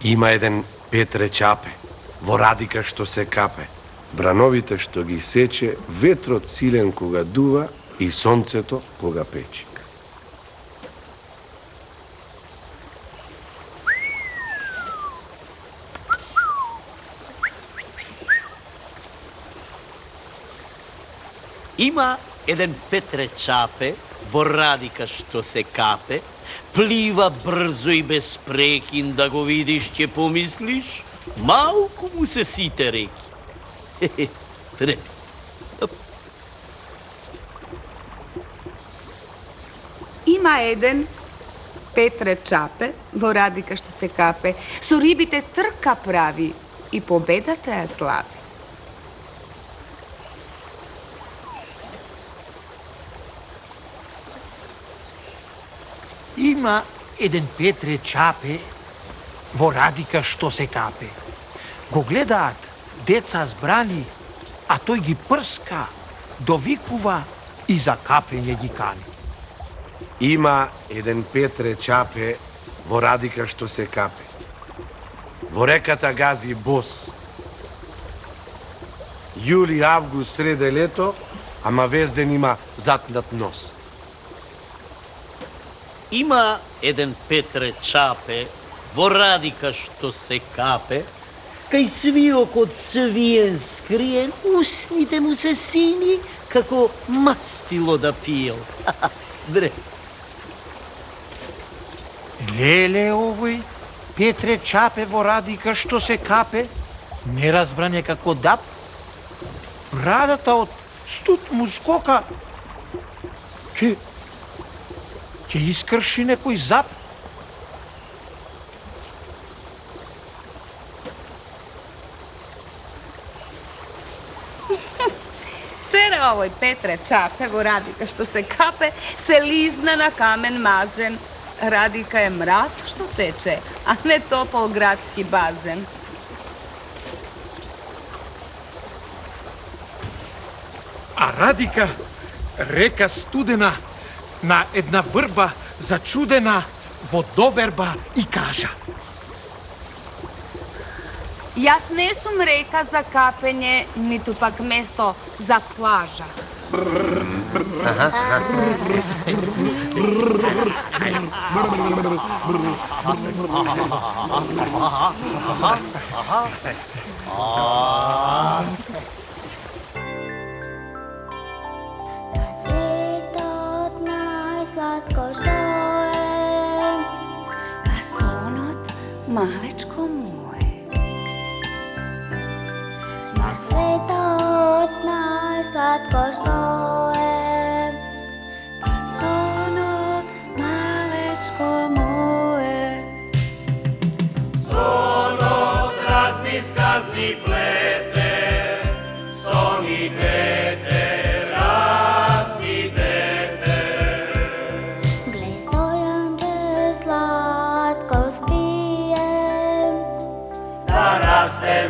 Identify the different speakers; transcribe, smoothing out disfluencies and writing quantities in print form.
Speaker 1: Има еден Петре Чапе, во радика што се капе, брановите што ги сече, ветрот силен кога дува и сонцето кога пече.
Speaker 2: Има еден Петре Чапе, во радика што се капе, плива брзо и без прекин, да го видиш ќе помислиш, малку му се сите реки.
Speaker 3: Има еден Петре Чапе, во радика што се капе, со рибите трка прави и победата ја слави.
Speaker 4: Има еден Петре Чапе, во радика што се капе. Го гледаат деца збрани, а тој ги прска, довикува и за капење ги кани.
Speaker 1: Има еден Петре Чапе, во радика што се капе. Во реката гази бос. Јули, август, среде лето, ама везден има затнат нос.
Speaker 2: Има еден Петре Чапе, во радика што се капе, кај свиокот свиен скриен, усните му се сини, како мастило да пиел. Бре.
Speaker 4: Леле овој Петре Чапе во радика што се капе, неразбран е како дап. Брадата од студ му скока. Ке искрши некој зап.
Speaker 3: Вчера овој Петре Чапе во радика што се капе се лизна на камен мазен. Радика е мраз што тече, а не топол градски базен.
Speaker 4: А радика река студена на една врба зачудена во доверба и кажа:
Speaker 3: Јас не сум река за капење, ниту пак место за плажа.
Speaker 5: Slatko što je, a sonot malečko moje. Na svetot najslatko što je, a sonot malečko moje.
Speaker 6: Sonot razni skazni plete, soni dete.
Speaker 5: Raste